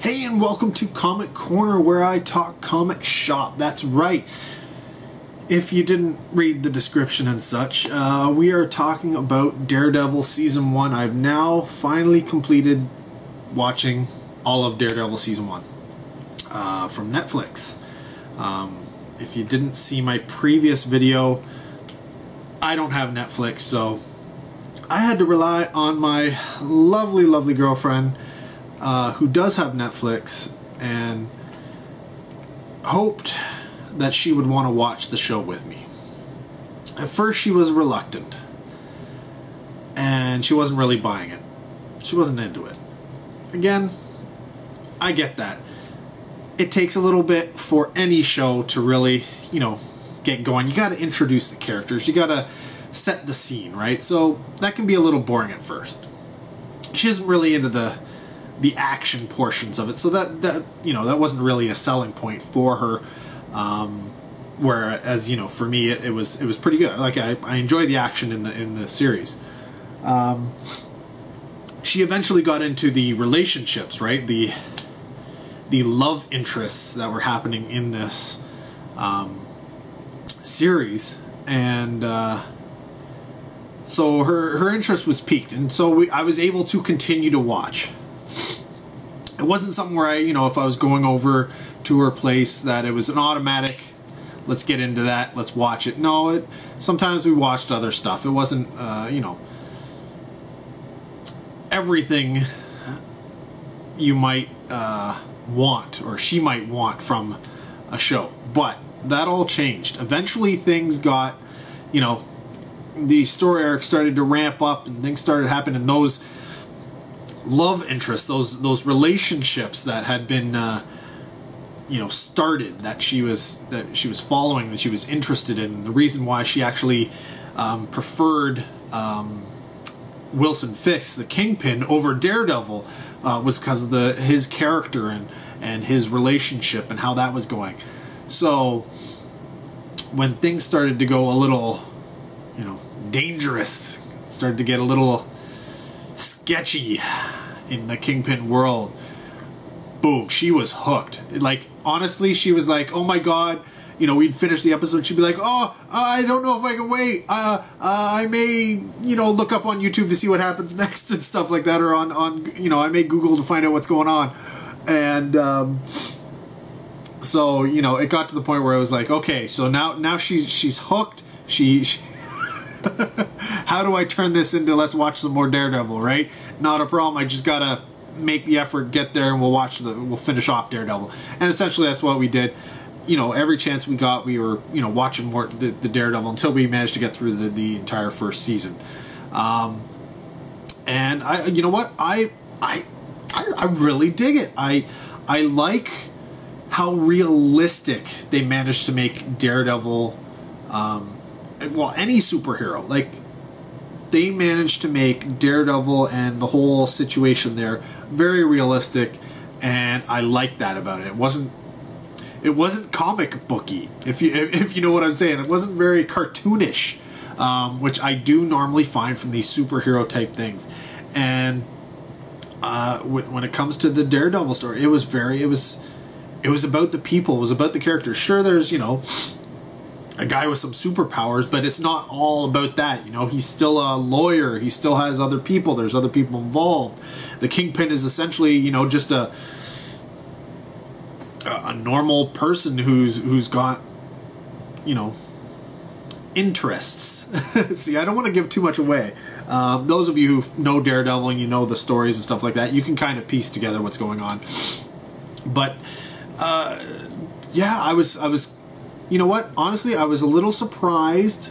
Hey, and welcome to Comic Corner, where I talk comic shop. That's right. If you didn't read the description and such, we are talking about Daredevil Season 1. I've now finally completed watching all of Daredevil Season 1 from Netflix. If you didn't see my previous video, I don't have Netflix, so I had to rely on my lovely, lovely girlfriend who does have Netflix, and hoped that she would want to watch the show with me. At first she was reluctant, and she wasn't really buying it. She wasn't into it. Again, I get that. It takes a little bit for any show to really, get going. You got to introduce the characters. You got to set the scene, right? So that can be a little boring at first. She isn't really into the action portions of it, so that wasn't really a selling point for her. Whereas for me it was pretty good. Like I enjoy the action in the series. She eventually got into the relationships, right? The love interests that were happening in this series, and so her interest was piqued, and so I was able to continue to watch. It wasn't something where if I was going over to her place, that it was an automatic, let's get into that, let's watch it. No, sometimes we watched other stuff. It wasn't, everything you might want, or she might want from a show. But that all changed. Eventually things got, the story arc started to ramp up, and things started happening. Those love interests, those relationships that had been started, that she was following, that she was interested in. The reason why she actually preferred Wilson Fisk, the Kingpin, over Daredevil was because of his character and his relationship and how that was going. So when things started to go a little dangerous, it started to get a little sketchy in the Kingpin world, boom, she was hooked. Like, honestly, she was like, oh my god, we'd finish the episode, she'd be like, oh, I don't know if I can wait, I may, look up on YouTube to see what happens next and stuff like that, or on I may Google to find out what's going on. And so it got to the point where I was like, okay, so now she's hooked. She how do I turn this into, let's watch some more Daredevil, right? Not a problem. I just gotta make the effort, get there, and we'll finish off Daredevil. And essentially that's what we did. Every chance we got, we were watching more the Daredevil, until we managed to get through the entire first season. And I really dig it. I like how realistic they managed to make Daredevil. Well, any superhero, like, they managed to make Daredevil and the whole situation there very realistic, and I like that about it. It wasn't comic booky, if you know what I'm saying. It wasn't very cartoonish, which I do normally find from these superhero type things. And when it comes to the Daredevil story, it was about the people, it was about the characters. Sure, there's a guy with some superpowers, but it's not all about that. He's still a lawyer. He still has other people. There's other people involved. The Kingpin is essentially, just a normal person who's got, interests. See, I don't want to give too much away. Those of you who know Daredevil and the stories and stuff like that, you can kind of piece together what's going on. But yeah, I was. You know what? Honestly, I was a little surprised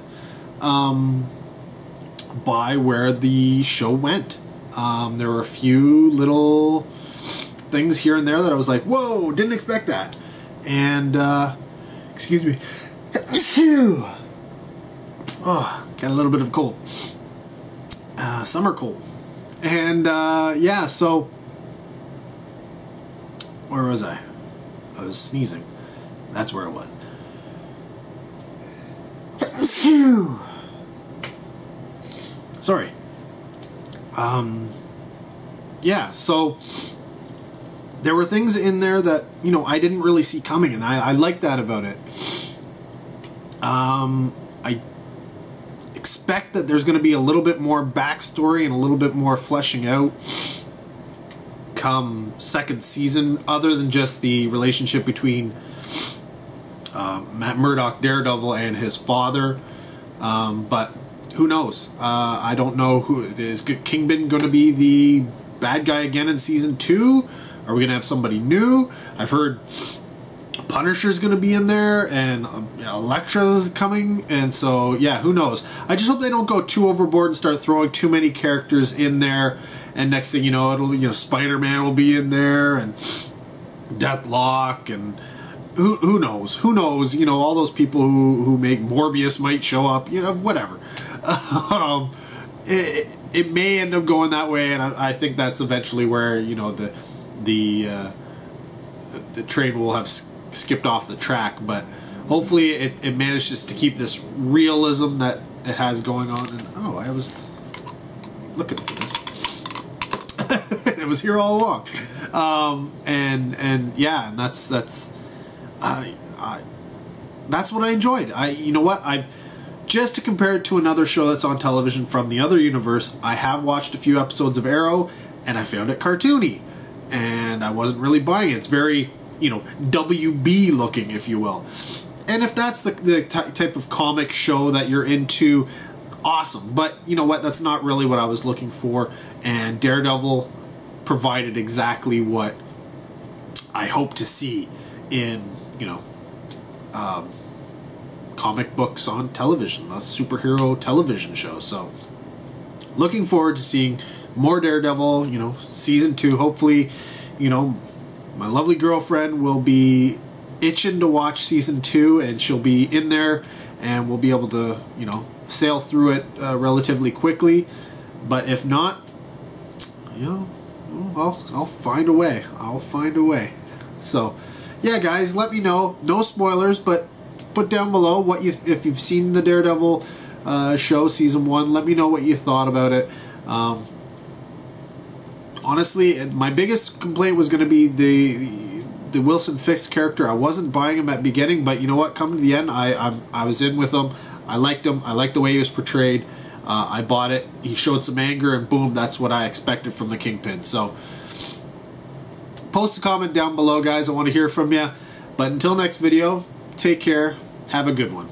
by where the show went. There were a few little things here and there that I was like, whoa, didn't expect that. And, excuse me. Oh, got a little bit of a cold. Summer cold. And, yeah, so, where was I? I was sneezing. That's where it was. Sorry. Yeah, so there were things in there that, you know, I didn't really see coming, and I like that about it. I expect that there's going to be a little bit more backstory and a little bit more fleshing out come second season, other than just the relationship between Matt Murdock, Daredevil, and his father. But who knows? I don't know who is Kingpin going to be the bad guy again in season 2. Are we going to have somebody new? I've heard Punisher's going to be in there, and Elektra's coming, and so yeah, who knows? I just hope they don't go too overboard and start throwing too many characters in there, and next thing you know, it'll, you know, Spider-Man will be in there, and Deathlock, and who knows? Who knows? You know, all those people who make Morbius might show up, you know, whatever. It may end up going that way, and I think that's eventually where, you know, the train will have skipped off the track, but hopefully it manages to keep this realism that it has going on. And oh, I was looking for this. It was here all along. And yeah, and that's what I enjoyed. You know what, just to compare it to another show that's on television from the other universe, I have watched a few episodes of Arrow, and I found it cartoony, and I wasn't really buying it. It's very, you know, WB looking, if you will. And if that's the type of comic show that you're into, awesome. But you know what? That's not really what I was looking for. And Daredevil provided exactly what I hope to see in, you know, comic books on television, a superhero television show. So looking forward to seeing more Daredevil, you know, season 2. Hopefully, you know, my lovely girlfriend will be itching to watch season 2, and she'll be in there, and we'll be able to, you know, sail through it relatively quickly. But if not, you know, I'll find a way. I'll find a way. So, yeah, guys, let me know. No spoilers, but put down below what if you've seen the Daredevil show season 1. Let me know what you thought about it. Honestly, my biggest complaint was going to be the Wilson Fisk character. I wasn't buying him at the beginning, but you know what? Coming to the end, I was in with him. I liked him. I liked the way he was portrayed. I bought it. He showed some anger, and boom, that's what I expected from the Kingpin. So, post a comment down below, guys. I want to hear from you. But until next video, take care. Have a good one.